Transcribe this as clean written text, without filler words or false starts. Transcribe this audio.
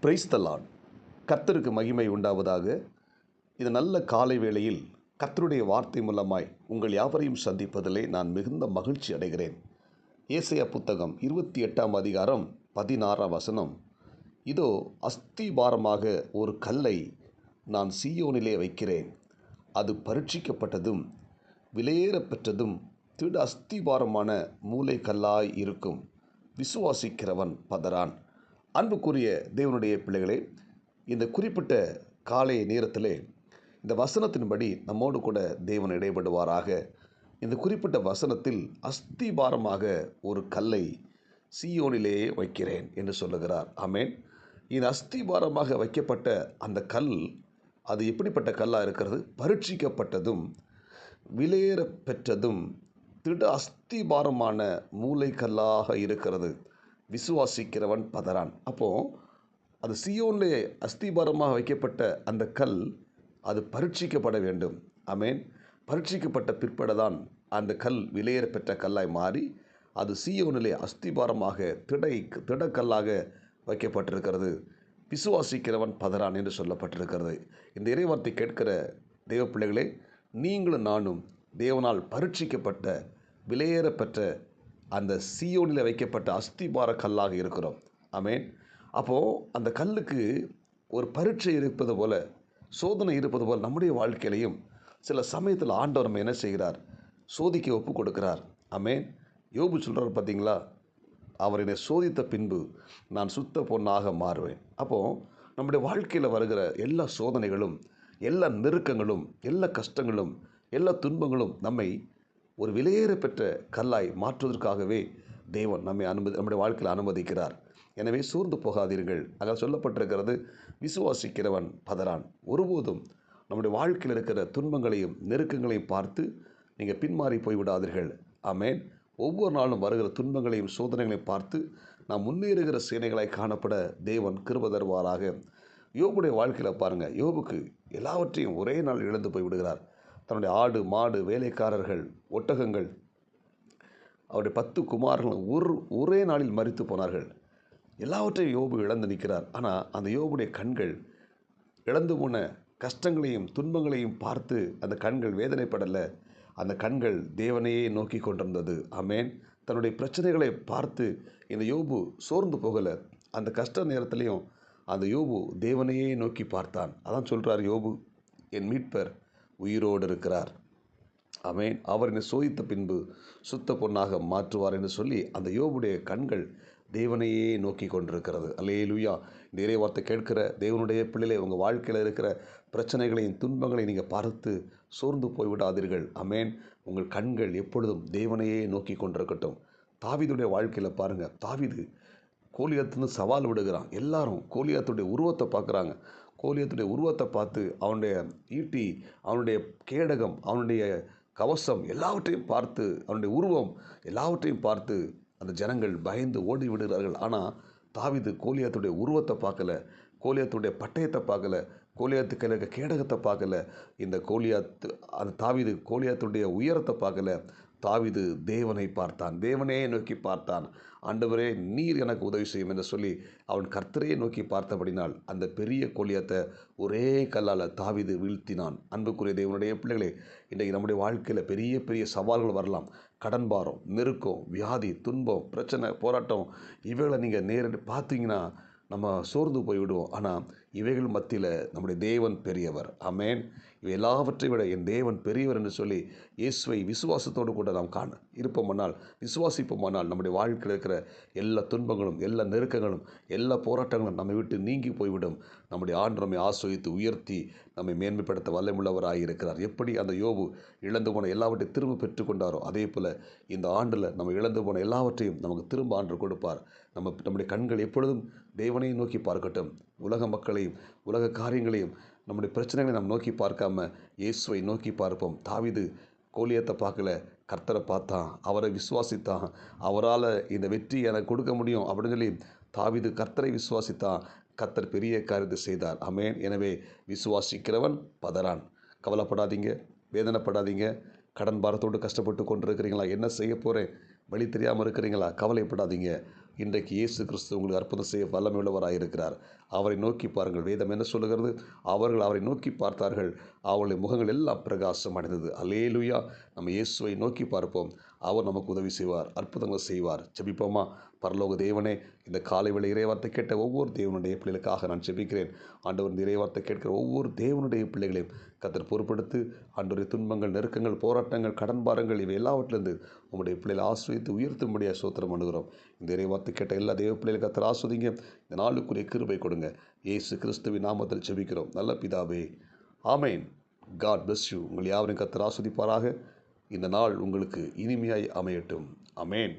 Praise the Lord. கர்த்தருக்கு மகிமை உண்டாவதாக. இந்த நல்ல காலை வேளையில் கர்த்தருடைய வார்த்தை மூலமாய் உங்கள் யாவரையும் சந்திப்பதிலே நான் மிகுந்த மகிழ்ச்சி அடைகிறேன். ஏசாயா புத்தகம் 28ஆம் அதிகாரம் 16ஆம் வசனம். இதோ அஸ்திபாரமாக ஒரு கல்லை நான் சீயோனிலே வைக்கிறேன், அது பரீட்சிக்கப்பட்டதும் விலையேறப்பெற்றதும் திட அஸ்திபாரமான மூலை கல்லாய் இருக்கும், விசுவாசிக்கிறவன் பதறான். அன்புக்குரிய தேவனுடைய பிள்ளைகளே, இந்த குறிப்பிட்ட காலை நேரத்திலே இந்த வசனத்தின்படி நம்மோடு கூட தேவன் இடைபடுவாராக. இந்த குறிப்பிட்ட வசனத்தில் அஸ்திபாரமாக ஒரு கல்லை சீயோனிலே வைக்கிறேன் என்று சொல்லுகிறார். ஆமேன். இந்த அஸ்திபாரமாக வைக்கப்பட்ட அந்த கல், அது எப்படிப்பட்ட கல்லாக இருக்கிறது? பரீட்சிக்கப்பட்டதும் விலையேற பெற்றதும் திட அஸ்திபாரமான மூலை கல்லாக இருக்கிறது, விசுவாசிக்கிறவன் பதறான். அப்போது அது சீயோனிலே அஸ்திபாரமாக வைக்கப்பட்ட அந்த கல், அது பரீட்சிக்கப்பட வேண்டும். ஆமேன். பரீட்சிக்கப்பட்ட பிற்படதான் அந்த கல் விலையேற பெற்ற கல்லாய் மாறி அது சீயோனிலே அஸ்திபாரமாக திடக்கல்லாக வைக்கப்பட்டிருக்கிறது. விசுவாசிக்கிறவன் பதறான் என்று சொல்லப்பட்டிருக்கிறது. இந்த இறைவார்த்தை கேட்கிற தேவ பிள்ளைகளே, நீங்களும் நானும் தேவனால் பரீட்சிக்கப்பட்ட விலையேற பெற்ற அந்த சீயோனில் வைக்கப்பட்ட அஸ்திபார கல்லாக இருக்கிறோம். ஆமேன். அப்போது அந்த கல்லுக்கு ஒரு பரீட்சை இருப்பது போல, சோதனை இருப்பது போல் நம்முடைய வாழ்க்கையிலையும் சில சமயத்தில் ஆண்டவர் நம்ம என்ன செய்கிறார்? சோதிக்க ஒப்பு கொடுக்கிறார். ஆமேன். யோபு சொல்கிறார் பார்த்தீங்களா, அவர் என்னை சோதித்த பின்பு நான் சுத்த பொன்னாக மாறுவேன். அப்போது நம்முடைய வாழ்க்கையில் வருகிற எல்லா சோதனைகளும், எல்லா நெருக்கங்களும், எல்லா கஷ்டங்களும், எல்லா துன்பங்களும் நம்மை ஒரு விலையேற பெற்ற கல்லாய் மாற்றுவதற்காகவே தேவன் நம்முடைய வாழ்க்கையில் அனுமதிக்கிறார். எனவே சோர்ந்து போகாதீர்கள். அங்கே சொல்லப்பட்டிருக்கிறது, விசுவாசிக்கிறவன் பதறான். ஒருபோதும் நம்முடைய வாழ்க்கையில் இருக்கிற துன்பங்களையும் நெருக்கங்களையும் பார்த்து நீங்கள் பின்மாறி போய்விடாதீர்கள். ஆமேன். ஒவ்வொரு நாளும் வருகிற துன்பங்களையும் சோதனைகளையும் பார்த்து நாம் முன்னேறுகிற சேனைகளாய் காணப்பட தேவன் கிருபை தருவாராக. யோபுடைய வாழ்க்கையில் பாருங்கள், யோபுக்கு எல்லாவற்றையும் ஒரே நாள் இழந்து போய் விடுகிறார். தன்னுடைய ஆடு, மாடு, வேலைக்காரர்கள், ஒட்டகங்கள், அவருடைய 10 குமாரர்கள் ஒரே நாளில் மரித்து போனார்கள். எல்லாவற்றையும் யோபு இழந்து நிற்கிறார். ஆனால் அந்த யோபுடைய கண்கள் இழந்து போன கஷ்டங்களையும் துன்பங்களையும் பார்த்து அந்த கண்கள் வேதனைப்படலை. அந்த கண்கள் தேவனையே நோக்கி கொண்டிருந்தது. ஆமேன். தன்னுடைய பிரச்சனைகளை பார்த்து இந்த யோபு சோர்ந்து போகலை. அந்த கஷ்ட நேரத்திலையும் அந்த யோபு தேவனையே நோக்கி பார்த்தான். அதான் சொல்கிறார் யோபு, என் மீட்பர் உயிரோடு இருக்கிறார். ஆமேன். அவர் என்னை சோதித்த பின்பு சுத்த பொன்னாக மாற்றுவார் என்று சொல்லி அந்த யோபுடைய கண்கள் தேவனையே நோக்கி கொண்டிருக்கிறது. அல்லேலூயா. இந்த இறைவார்த்தை கேட்கிற தேவனுடைய பிள்ளைகளை, உங்கள் வாழ்க்கையில் இருக்கிற பிரச்சனைகளையும் துன்பங்களையும் நீங்கள் பார்த்து சோர்ந்து போய்விடாதீர்கள். ஆமேன். உங்கள் கண்கள் எப்பொழுதும் தேவனையே நோக்கி கொண்டிருக்கட்டும். தாவீதுடைய வாழ்க்கையில் பாருங்கள், தாவீது கோலியாத்துன்னு சவால் விடுகிறான். எல்லாரும் கோலியாத்துடைய உருவத்தை பார்க்குறாங்க. கோலியாத்துடைய உருவத்தை பார்த்து அவனுடைய ஈட்டி, அவனுடைய கேடகம், அவனுடைய கவசம் எல்லாவற்றையும் பார்த்து, அவனுடைய உருவம் எல்லாவற்றையும் பார்த்து அந்த ஜனங்கள் பயந்து ஓடி விடுகிறார்கள். ஆனால் தாவீது கோலியாத்துடைய உருவத்தை பார்க்கல, கோலியாத்துடைய பட்டயத்தை பார்க்கல, கோலியாத்து கையில் இருக்க கேடகத்தை பார்க்கல. அந்த தாவீது கோலியாத்துடைய உயரத்தை பார்க்கல. தாவீது தேவனை பார்த்தான், தேவனே நோக்கி பார்த்தான். ஆண்டவரே, நீர் எனக்கு உதவி செய்யும் என்று சொல்லி அவன் கர்த்தரையே நோக்கி பார்த்தபடினால் அந்த பெரிய கோலியாத்தை ஒரே கல்லால் தாவீது வீழ்த்தினான். அன்புக்குரிய தேவனுடைய பிள்ளைகளே, இன்றைக்கு நம்முடைய வாழ்க்கையில் பெரிய பெரிய சவால்கள் வரலாம். கடன் பாரம், நெருக்கம், வியாதி, துன்பம், பிரச்சனை, போராட்டம், இவைகளை நீங்கள் நேரடி பார்த்தீங்கன்னா நம்ம சோர்ந்து போய்விடுவோம். ஆனால் இவைகள் மத்தியில் நம்முடைய தேவன் பெரியவர். ஆமேன். இவை எல்லாவற்றையும் விட என் தேவன் பெரியவர் என்று சொல்லி இயேசுவை விசுவாசத்தோடு கூட நாம் இருப்போமானால், விசுவாசிப்போமானால் நம்முடைய வாழ்க்கையில் இருக்கிற எல்லா துன்பங்களும், எல்லா நெருக்கங்களும், எல்லா போராட்டங்களும் நம்மை விட்டு நீங்கி போய்விடும். நம்முடைய ஆண்டு நம்மை ஆசீர்வதித்து உயர்த்தி நம்மை மேன்மைப்படுத்த வல்லமுள்ளவராக இருக்கிறார். எப்படி அந்த யோபு இழந்து போன எல்லாவற்றையும் திரும்ப பெற்றுக்கொண்டாரோ, அதே போல் இந்த ஆண்டில் நம்ம இழந்து போன எல்லாவற்றையும் நமக்கு திரும்ப ஆண்டு கொடுப்பார். நம்முடைய கண்கள் எப்பொழுதும் தேவனை நோக்கி பார்க்கட்டும். உலக மக்களையும் உலக காரியங்களையும் நம்முடைய பிரச்சனைகளை நாம் நோக்கி பார்க்காம இயேசுவை நோக்கி பார்ப்போம். தாவீது கோலியத்தை பார்க்கல, கர்த்தரை பார்த்தான், அவரை விசுவாசித்தான். அவரால் இந்த வெற்றி எனக்கு கொடுக்க முடியும் அப்படின்னு சொல்லி தாவீது கர்த்தரை விசுவாசித்தான். கர்த்தர் பெரிய காரியத்தை செய்தார். ஆமேன். எனவே விசுவாசிக்கிறவன் பதறான். கவலைப்படாதீங்க, வேதனைப்படாதீங்க. கடன் பாரத்தோடு கஷ்டப்பட்டு கொண்டிருக்கிறீங்களா? என்ன செய்ய போகிறேன், வழி தெரியாமல் இருக்கிறீங்களா? கவலைப்படாதீங்க. இன்றைக்கு இயேசு கிறிஸ்து உங்களுக்கு அற்புதம் செய்ய வல்லமை உள்ளவராக இருக்கிறார். அவரை நோக்கி பாருங்கள். வேதம் என்ன சொல்லுகிறது? அவர்கள் அவரை நோக்கி பார்த்தார்கள், அவருடைய முகங்கள் எல்லாம் பிரகாசம் அடைந்தது. அல்லேலூயா! நம்ம இயேசுவை நோக்கி பார்ப்போம். அவர் நமக்கு உதவி செய்வார், அற்புதங்கள் செய்வார். ஜெபிப்போமா? பரலோக தேவனே, இந்த காலை வேளை இறைவார்த்தை கேட்ட ஒவ்வொரு தேவனுடைய பிள்ளைகளுக்காக நான் ஜெபிக்கிறேன். ஆண்டவர், இந்த இறைவார்த்தை கேட்கிற ஒவ்வொரு தேவனுடைய பிள்ளைகளையும் கர்த்தர் பொறுப்படுத்து. ஆண்டவருடைய துன்பங்கள், நெருக்கங்கள், போராட்டங்கள், கடன் பாரங்கள் இவை எல்லாவற்றிலிருந்து உங்களுடைய பிள்ளைகளை ஆசிரியத்து உயர்த்தும்படியாக ஸ்தோத்திரம் பண்ணுகிறோம். இந்த இறைவார்த்தை கேட்ட எல்லா தேவ பிள்ளைகளுக்கு கர்த்தர் ஆஸ்வதிங்க. இந்த நாளுக்குரிய கிருபை கொடுங்க. இயேசு கிறிஸ்துவின் நாமத்தில் ஜெபிக்கிறோம் நல்ல பிதாவே, ஆமென். God bless you. உங்கள் யாவரையும் கர்த்தர் ஆஸ்வதிப்பாராக. இந்த நாள் உங்களுக்கு இனிமையாய் அமையட்டும். ஆமென்.